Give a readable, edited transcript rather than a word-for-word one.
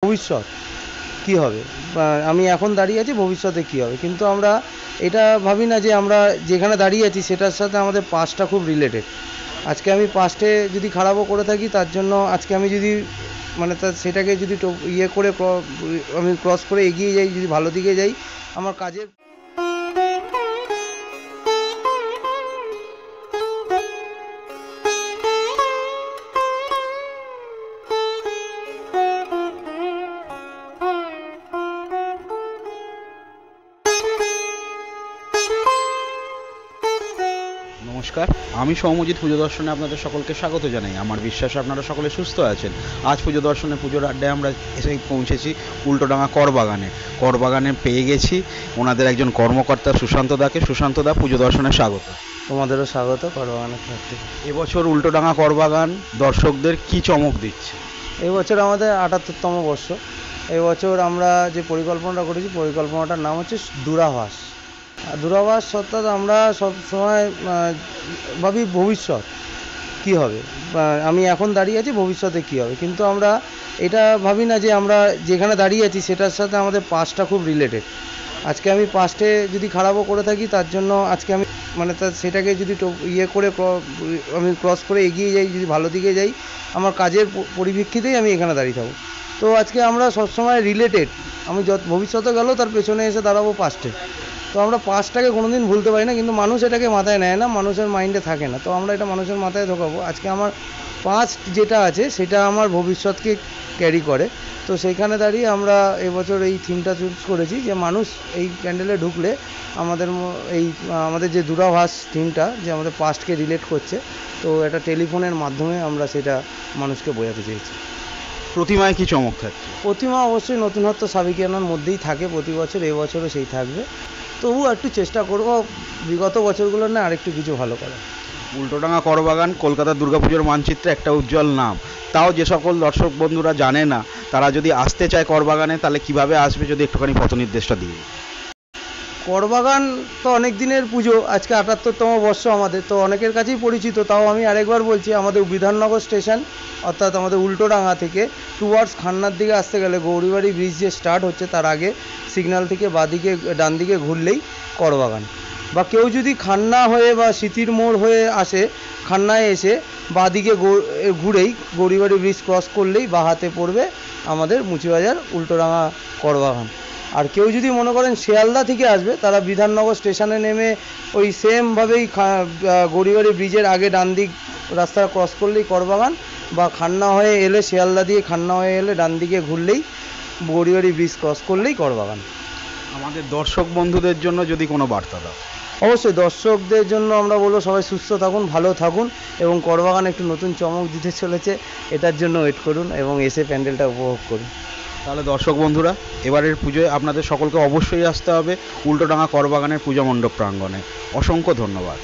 ভবিষ্যৎ কী হবে, আমি এখন দাঁড়িয়ে আছি, ভবিষ্যতে কী হবে, কিন্তু আমরা এটা ভাবি না যে আমরা যেখানে দাঁড়িয়ে আছি সেটার সাথে আমাদের পাস্টটা খুব রিলেটেড। আজকে আমি পাস্টে যদি খারাপও করে থাকি, তার জন্য আজকে আমি যদি সেটাকে যদি ইয়ে করে আমি ক্রস করে এগিয়ে যাই, যদি ভালো দিকে যাই, আমার কাজের নমস্কার, আমি সৌম্যজিৎ পুজো দর্শনে আপনাদের সকলকে স্বাগত জানাই। আমার বিশ্বাস আপনারা সকলে সুস্থ আছেন। আজ পুজো দর্শনে পুজোর আড্ডায় আমরা এসে পৌঁছেছি উল্টোডাঙা করবাগানে পেয়ে গেছি ওনাদের একজন কর্মকর্তা সুশান্ত দাকে। সুশান্ত দা, পুজো দর্শনে স্বাগত। তোমাদেরও স্বাগত করবাগানের ক্ষেত্রে। এবছর উল্টোডাঙা করবাগান দর্শকদের কি চমক দিচ্ছে? এবছর আমাদের ৭৮তম বর্ষ। এবছর আমরা যে পরিকল্পনাটা করেছি, পরিকল্পনাটার নাম হচ্ছে দূরাভাস। দূরাভাস অর্থাৎ আমরা সবসময় ভাবি ভবিষ্যৎ কী হবে, আমি এখন দাঁড়িয়ে আছি, ভবিষ্যতে কী হবে, কিন্তু আমরা এটা ভাবি না যে আমরা যেখানে দাঁড়িয়ে আছি সেটার সাথে আমাদের পাস্টটা খুব রিলেটেড। আজকে আমি পাস্টে যদি খারাপও করে থাকি, তার জন্য আজকে আমি সেটাকে যদি ইয়ে করে আমি ক্রস করে এগিয়ে যাই, যদি ভালো দিকে যাই, আমার কাজের পরিপ্রেক্ষিতেই আমি এখানে দাঁড়িয়ে থাকবো। তো আজকে আমরা সবসময় রিলেটেড, আমি ভবিষ্যতে গেলেও তার পেছনে এসে দাঁড়াবো পাস্টে। তো আমরা পাস্টটাকে কোনো দিন ভুলতে পারি না, কিন্তু মানুষ এটাকে মাথায় নেয় না, মানুষের মাইন্ডে থাকে না। তো আমরা এটা মানুষের মাথায় ঢোকাবো। আজকে আমার পাস্ট যেটা আছে সেটা আমার ভবিষ্যৎকে ক্যারি করে। তো সেইখানে দাঁড়িয়ে আমরা এবছর এই থিমটা চুজ করেছি যে মানুষ এই প্যান্ডেলে ঢুকলে আমাদের যে দূরাভাস থিমটা, যে আমাদের পাস্টকে রিলেট করছে, তো একটা টেলিফোনের মাধ্যমে আমরা সেটা মানুষকে বোঝাতে চেয়েছি। প্রতিমায় কি চমক থাকছে? প্রতিমা অবশ্যই নতুনত্ব সাবেকিয়ানার মধ্যেই থাকে প্রতি বছর, এবছরও সেই থাকবে। তবু একটু চেষ্টা করবো বিগত বছরগুলোর না আরেকটু কিছু ভালো করা। উল্টোডাঙা করবাগান কলকাতার দুর্গাপুজোর মানচিত্রে একটা উজ্জ্বল নাম। তাও যে সকল দর্শক বন্ধুরা জানে না, তারা যদি আসতে চায় করবাগানে, তাহলে কিভাবে আসবে, যদি একটুখানি পথ নির্দেশটা দিয়ে। করবাগান তো অনেক দিনের পুজো, আজকে ৭৮তম বর্ষ আমাদের, তো অনেকের কাছেই পরিচিত। তাও আমি আরেকবার বলছি, আমাদের বিধাননগর স্টেশন অর্থাৎ আমাদের উল্টোডাঙা থেকে টুয়ার্ডস খান্নার দিকে আসতে গেলে গৌরীবাড়ি ব্রিজ যে স্টার্ট হচ্ছে, তার আগে সিগন্যাল থেকে ডান দিকে ঘুরলেই করবাগান। বা কেউ যদি খান্না হয়ে বা স্মৃতির মোড় হয়ে আসে, খান্নায় এসে বাঁদিকে ঘুরেই গৌরীবাড়ি ব্রিজ ক্রস করলেই বাঁ হাতে পড়বে আমাদের মুচিবাজার উল্টোডাঙা করবাগান। আর কেউ যদি মনে করেন শিয়ালদা থেকে আসবে, তারা বিধাননগর স্টেশনে নেমে ওই সেমভাবেই গৌরীবাড়ি ব্রিজের আগে ডান দিক রাস্তা ক্রস করলেই করবাগান, বা খান্না হয়ে এলে শিয়ালদা দিয়ে খান্না হয়ে এলে ডান দিকে ঘুরলেই গৌরীবাড়ি ব্রিজ ক্রস করলেই করবাগান। আমাদের দর্শক বন্ধুদের জন্য যদি কোনো বার্তা দাও। অবশ্যই দর্শকদের জন্য আমরা বলবো, সবাই সুস্থ থাকুন, ভালো থাকুন, এবং করবাগান একটু নতুন চমক দিতে চলেছে, এটার জন্য ওয়েট করুন এবং এসে প্যান্ডেলটা উপভোগ করুন। তাহলে দর্শক বন্ধুরা, এবারের পুজোয় আপনাদের সকলকে অবশ্যই আসতে হবে উল্টোডাঙা করবাগানের পূজা মণ্ডপ প্রাঙ্গণে। অসংখ্য ধন্যবাদ।